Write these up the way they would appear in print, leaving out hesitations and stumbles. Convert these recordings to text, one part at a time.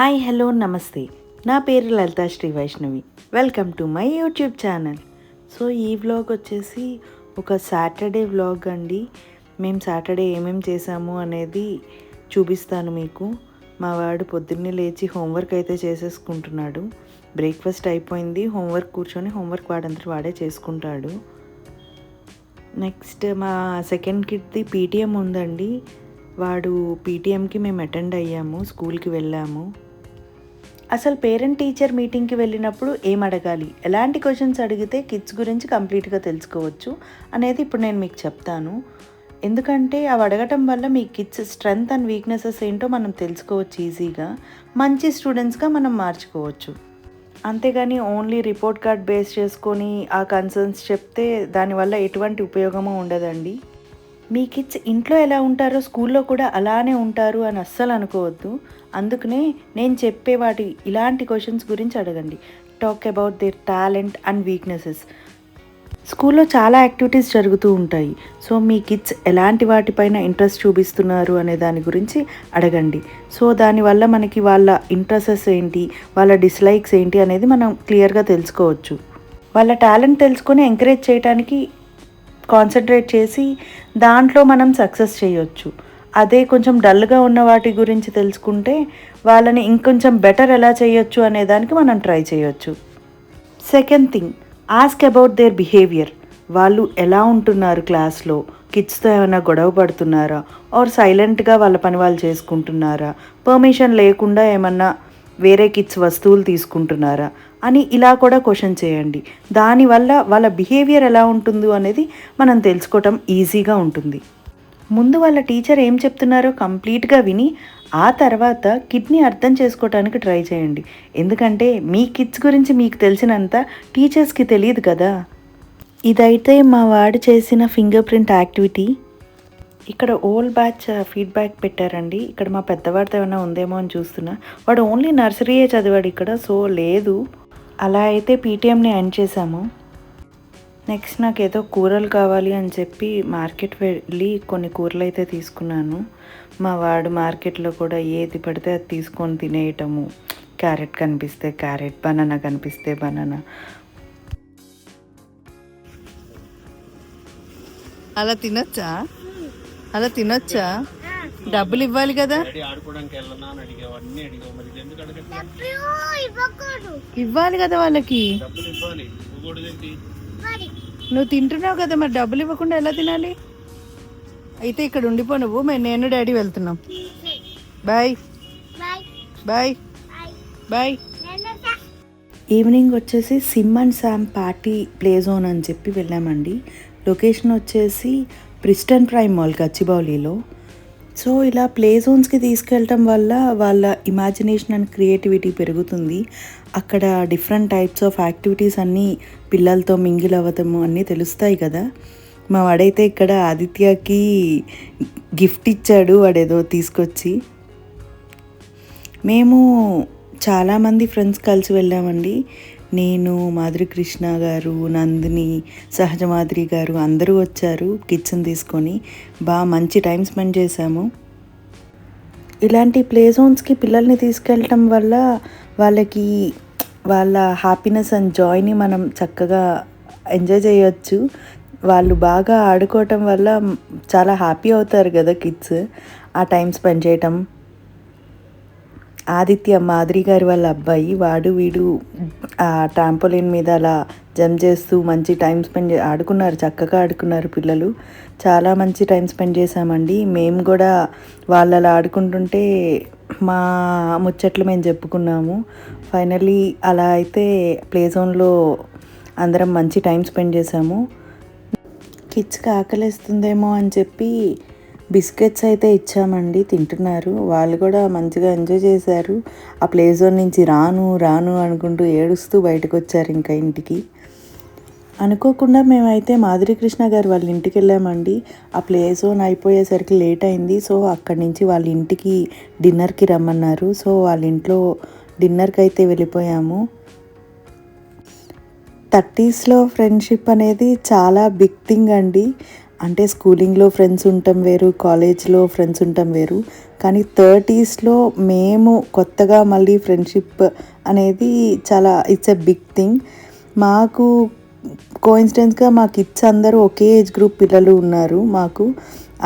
Hi hello నమస్తే. నా పేరు Lalitha Sri Vaishnavi. Welcome to my YouTube channel. So ఈ వ్లాగ్ వచ్చేసి ఒక సాటర్డే వ్లాగ్ అండి. మేము సాటర్డే ఏమేమి చేసాము అనేది చూపిస్తాను మీకు. మా వాడు పొద్దున్నే లేచి హోంవర్క్ అయితే చేసేసుకుంటున్నాడు. బ్రేక్ఫాస్ట్ అయిపోయింది, హోంవర్క్ కూర్చొని హోంవర్క్ వాడంతా వాడే చేసుకుంటాడు. నెక్స్ట్ మా సెకండ్ కిడ్ది పీటీఎం ఉందండి. వాడు పీటీఎంకి మేము అటెండ్ అయ్యాము, స్కూల్కి వెళ్ళాము. అసలు పేరెంట్ టీచర్ మీటింగ్కి వెళ్ళినప్పుడు ఏం అడగాలి, ఎలాంటి క్వశ్చన్స్ అడిగితే కిడ్స్ గురించి కంప్లీట్గా తెలుసుకోవచ్చు అనేది ఇప్పుడు నేను మీకు చెప్తాను. ఎందుకంటే అవి అడగటం వల్ల మీ కిడ్స్ స్ట్రెంగ్త్ అండ్ వీక్నెసెస్ ఏంటో మనం తెలుసుకోవచ్చు ఈజీగా. మంచి స్టూడెంట్స్గా మనం మార్చుకోవచ్చు. అంతేగాని ఓన్లీ రిపోర్ట్ కార్డ్ బేస్ చేసుకొని ఆ కన్సర్న్స్ చెప్తే దానివల్ల ఎటువంటి ఉపయోగమూ ఉండదండి. మీ కిడ్స్ ఇంట్లో ఎలా ఉంటారో స్కూల్లో కూడా అలానే ఉంటారు అని అస్సలు అనుకోవద్దు. అందుకనే నేను చెప్పే ఇలాంటి క్వశ్చన్స్ గురించి అడగండి. Talk about their talent and weaknesses. స్కూల్లో చాలా యాక్టివిటీస్ జరుగుతూ ఉంటాయి. సో మీ కిడ్స్ ఎలాంటి వాటిపైన ఇంట్రెస్ట్ చూపిస్తున్నారు అనే దాని గురించి అడగండి. సో దానివల్ల మనకి వాళ్ళ ఇంట్రెస్ట్స్ ఏంటి, వాళ్ళ డిస్లైక్స్ ఏంటి అనేది మనం క్లియర్గా తెలుసుకోవచ్చు. వాళ్ళ టాలెంట్ తెలుసుకొని ఎంకరేజ్ చేయడానికి కాన్సన్ట్రేట్ చేసి దాంట్లో మనం సక్సెస్ చేయొచ్చు. అదే కొంచెం డల్గా ఉన్న వాటి గురించి తెలుసుకుంటే వాళ్ళని ఇంకొంచెం బెటర్ ఎలా చేయొచ్చు అనే దానికి మనం ట్రై చేయొచ్చు. Second thing, ask about their behaviour. వాళ్ళు ఎలా ఉంటున్నారు క్లాస్లో, కిడ్స్తో ఏమైనా గొడవ పడుతున్నారా, ఆర్ సైలెంట్గా వాళ్ళ పని వాళ్ళు చేసుకుంటున్నారా, పర్మిషన్ లేకుండా ఏమన్నా వేరే కిడ్స్ వస్తువులు తీసుకుంటున్నారా అని ఇలా కూడా క్వశ్చన్ చేయండి. దానివల్ల వాళ్ళ బిహేవియర్ ఎలా ఉంటుందో అనేది మనం తెలుసుకోవటం ఈజీగా ఉంటుంది. ముందు వాళ్ళ టీచర్ ఏం చెప్తున్నారో కంప్లీట్గా విని ఆ తర్వాత కిడ్ని అర్థం చేసుకోవడానికి ట్రై చేయండి. ఎందుకంటే మీ కిడ్స్ గురించి మీకు తెలిసినంత టీచర్స్కి తెలియదు కదా. ఇదైతే మా వాడు చేసిన ఫింగర్ ప్రింట్ యాక్టివిటీ. ఇక్కడ ఓల్డ్ బ్యాచ్ ఫీడ్బ్యాక్ పెట్టారండి. ఇక్కడ మా పెద్దవాడితో ఏమైనా ఉందేమో అని చూస్తున్నా. వాడు ఓన్లీ నర్సరీయే చదివాడు ఇక్కడ, సో లేదు. అలా అయితే పీటీఎంని ఎండ్ చేశాము. నెక్స్ట్ నాకు ఏదో కూరలు కావాలి అని చెప్పి మార్కెట్ వెళ్ళి కొన్ని కూరలు అయితే తీసుకున్నాను. మా వాడు మార్కెట్లో కూడా ఏది పడితే అది తీసుకొని తినేయటము. క్యారెట్ కనిపిస్తే క్యారెట్, బనానా కనిపిస్తే బనానా. అలా తినొచ్చా? డబ్బులు ఇవ్వాలి కదా. ఇవ్వాలి కదా వాళ్ళకి. నువ్వు తింటున్నావు కదా, మరి డబ్బులు ఇవ్వకుండా ఎలా తినాలి? అయితే ఇక్కడ ఉండిపో నువ్వు, నేను డాడీ వెళ్తున్నాం. Bye bye bye. ఈవినింగ్ వచ్చేసి Sim and Sam party play zone అని చెప్పి వెళ్ళామండి. లొకేషన్ వచ్చేసి ప్రిస్టన్ ప్రైమ్ మాల్ గచ్చిబౌలిలో. సో ఇలా ప్లే జోన్స్కి తీసుకెళ్ళటం వల్ల వాళ్ళ ఇమాజినేషన్ అండ్ క్రియేటివిటీ పెరుగుతుంది. అక్కడ డిఫరెంట్ టైప్స్ ఆఫ్ యాక్టివిటీస్ అన్నీ పిల్లలతో మింగిల్ అవ్వటము అన్నీ తెలుస్తాయి కదా. మా వాడైతే ఇక్కడ ఆదిత్యకి గిఫ్ట్ ఇచ్చాడు, వాడేదో తీసుకొచ్చి. మేము చాలామంది ఫ్రెండ్స్ కలిసి వెళ్ళామండి. నేను, మాధురి కృష్ణ గారు, నందిని, సహజ మాధురి గారు అందరూ వచ్చారు కిడ్స్ని తీసుకొని. మంచి టైం స్పెండ్ చేశాము. ఇలాంటి ప్లే జోన్స్కి పిల్లల్ని తీసుకెళ్ళటం వల్ల వాళ్ళకి వాళ్ళ హ్యాపీనెస్ అండ్ జాయ్ని మనం చక్కగా ఎంజాయ్ చేయొచ్చు. వాళ్ళు బాగా ఆడుకోవటం వల్ల చాలా హ్యాపీ అవుతారు కదా కిడ్స్ ఆ టైం స్పెండ్ చేయటం. ఆదిత్య మాధురి గారి వాళ్ళ అబ్బాయి, వీడు ఆ ట్రాంపోలిన్ మీద అలా జంప్ చేస్తూ మంచి టైం స్పెండ్ ఆడుకున్నారు, చక్కగా ఆడుకున్నారు పిల్లలు. చాలా మంచి టైం స్పెండ్ చేశామండి. మేము కూడా వాళ్ళు అలా ఆడుకుంటుంటే మా ముచ్చట్లు మేము చెప్పుకున్నాము. ఫైనల్లీ అలా అయితే ప్లే జోన్లో అందరం మంచి టైం స్పెండ్ చేశాము. కిడ్స్కి ఆకలిస్తుందేమో అని చెప్పి బిస్కెట్స్ అయితే ఇచ్చామండి, తింటున్నారు. వాళ్ళు కూడా మంచిగా ఎంజాయ్ చేశారు. ఆ ప్లే జోన్ నుంచి రాను రాను అనుకుంటూ ఏడుస్తూ బయటకు వచ్చారు ఇంకా ఇంటికి. అనుకోకుండా మేమైతే మాధురి కృష్ణ గారు వాళ్ళ ఇంటికి వెళ్ళామండి. ఆ ప్లే జోన్ అయిపోయేసరికి లేట్ అయింది. సో అక్కడి నుంచి వాళ్ళ ఇంటికి డిన్నర్కి రమ్మన్నారు. సో వాళ్ళ ఇంట్లో డిన్నర్కి అయితే వెళ్ళిపోయాము. 30sలో ఫ్రెండ్షిప్ అనేది చాలా బిగ్ థింగ్ అండి. అంటే స్కూలింగ్లో ఫ్రెండ్స్ ఉండటం వేరు, కాలేజ్లో ఫ్రెండ్స్ ఉండటం వేరు. కానీ 30స్లో మేము కొత్తగా మళ్ళీ ఫ్రెండ్షిప్ అనేది చాలా ఇట్స్ ఎ బిగ్ థింగ్. మాకు కోఇన్సిడెన్స్‌గా మా కిడ్స్ అందరూ ఒకే ఏజ్ గ్రూప్ పిల్లలు ఉన్నారు మాకు.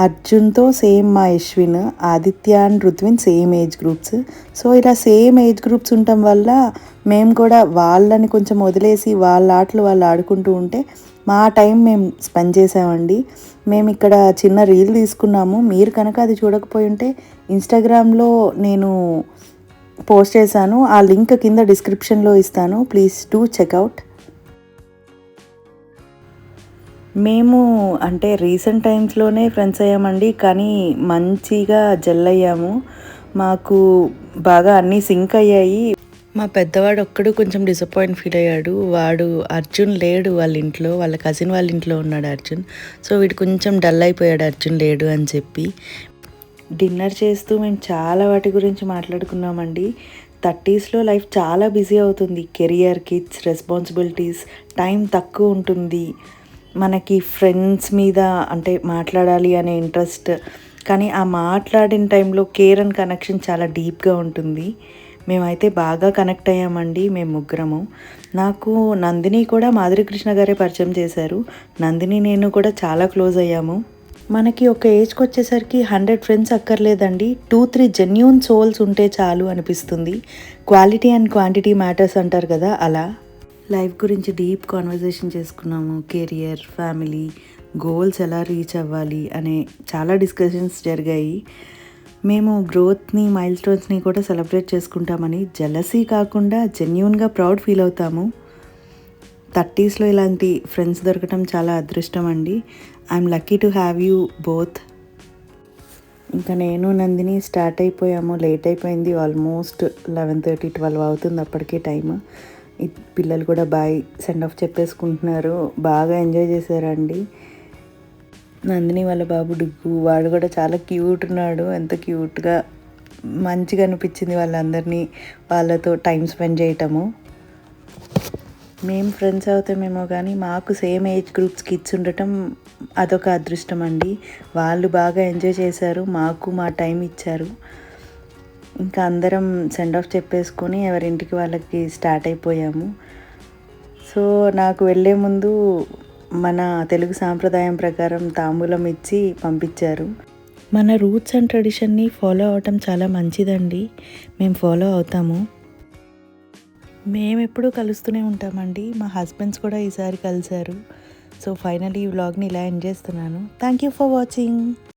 అర్జున్‌తో సేమ్ మా Yashwin, Aditya and Ruthvin same age groups. So, ఇలా సేమ్ ఏజ్ గ్రూప్స్ ఉండటం వల్ల మేము కూడా వాళ్ళని కొంచెం వదిలేసి వాళ్ళ ఆటలు వాళ్ళు ఆడుకుంటూ ఉంటే మా టైం మేము స్పెండ్ చేసామండి. మేము ఇక్కడ చిన్న రీల్ తీసుకున్నాము. మీరు కనుక అది చూడకపోయి ఉంటే ఇన్‌స్టాగ్రామ్‌లో నేను పోస్ట్ చేశాను. ఆ లింక్ కింద డిస్క్రిప్షన్‌లో ఇస్తాను. Please do checkout. మేము అంటే రీసెంట్ టైమ్స్‌లోనే ఫ్రెండ్స్ అయ్యామండి. కానీ మంచిగా జెల్ అయ్యాము. మాకు బాగా అన్నీ సింక్ అయ్యాయి. మా పెద్దవాడు ఒక్కడు కొంచెం డిసప్పాయింట్ ఫీల్ అయ్యాడు. వాడు అర్జున్ లేడు వాళ్ళ ఇంట్లో. వాళ్ళ కజిన్ వాళ్ళ ఇంట్లో ఉన్నాడు అర్జున్. సో, వీడు కొంచెం డల్ అయిపోయాడు అర్జున్ లేడు అని చెప్పి. డిన్నర్ చేస్తూ మేము చాలా వాటి గురించి మాట్లాడుకున్నామండి. 30స్లో లైఫ్ చాలా బిజీ అవుతుంది. కెరియర్, కిడ్స్, రెస్పాన్సిబిలిటీస్, టైం తక్కువ ఉంటుంది. మనకి ఫ్రెండ్స్ మీద అంటే మాట్లాడాలి అనే ఇంట్రెస్ట్, కానీ ఆ మాట్లాడిన టైంలో కేర్ అండ్ కనెక్షన్ చాలా డీప్గా ఉంటుంది. మేమైతే బాగా కనెక్ట్ అయ్యామండి మేము ముగ్గురము. నాకు నందిని కూడా మాధురి కృష్ణ గారే పరిచయం చేశారు. నందిని నేను కూడా చాలా క్లోజ్ అయ్యాము. మనకి ఒక ఏజ్కి వచ్చేసరికి 100 ఫ్రెండ్స్ అక్కర్లేదండి. 2-3 జెన్యూన్ సోల్స్ ఉంటే చాలు అనిపిస్తుంది. క్వాలిటీ అండ్ క్వాంటిటీ మ్యాటర్స్ అంటారు కదా, అలా. లైఫ్ గురించి డీప్ కాన్వర్జేషన్ చేసుకున్నాము. కెరియర్, ఫ్యామిలీ, గోల్స్ ఎలా రీచ్ అవ్వాలి అనే చాలా డిస్కషన్స్ జరిగాయి. మేము గ్రోత్ని, మైల్ స్టోన్స్ని కూడా సెలబ్రేట్ చేసుకుంటామని జెలసీ కాకుండా జెన్యూన్గా ప్రౌడ్ ఫీల్ అవుతాము. 30స్లో ఇలాంటి ఫ్రెండ్స్ దొరకటం చాలా అదృష్టం అండి. I'm lucky to have you both. ఇంకా నేను నందిని స్టార్ట్ అయిపోయాము. లేట్ అయిపోయింది. ఆల్మోస్ట్ 11:30, 12 అవుతుంది అప్పటికే టైము. పిల్లలు కూడా బాయ్ సెండ్ ఆఫ్ చెప్పేసుకుంటున్నారు. బాగా ఎంజాయ్ చేశారండి. నందిని వాళ్ళ బాబు డుగ్గు, వాడు కూడా చాలా క్యూట్ ఉన్నాడు. ఎంత క్యూట్గా మంచిగా అనిపించింది వాళ్ళందరినీ వాళ్ళతో టైం స్పెండ్ చేయటము. మేము ఫ్రెండ్స్ అవుతామేమో కానీ మాకు సేమ్ ఏజ్ గ్రూప్స్ కిడ్స్ ఉండటం అదొక అదృష్టం అండి. వాళ్ళు బాగా ఎంజాయ్ చేశారు, మాకు మా టైం ఇచ్చారు. ఇంకా అందరం సెండ్ ఆఫ్ చెప్పేసుకొని ఎవరింటికి వాళ్ళకి స్టార్ట్ అయిపోయాము. సో, నాకు వెళ్ళే ముందు మన తెలుగు సాంప్రదాయం ప్రకారం తాంబూలం ఇచ్చి పంపించారు. మన రూట్స్ అండ్ ట్రెడిషన్ని ఫాలో అవటం చాలా మంచిదండి. మేము ఫాలో అవుతాము. మేము ఎప్పుడూ కలుస్తూనే ఉంటామండి. మా హస్బెండ్స్ కూడా ఈసారి కలిశారు. సో, ఫైనల్లీ ఈ వ్లాగ్ని ఇలా ఎండ్ చేస్తున్నాను. Thank you for watching.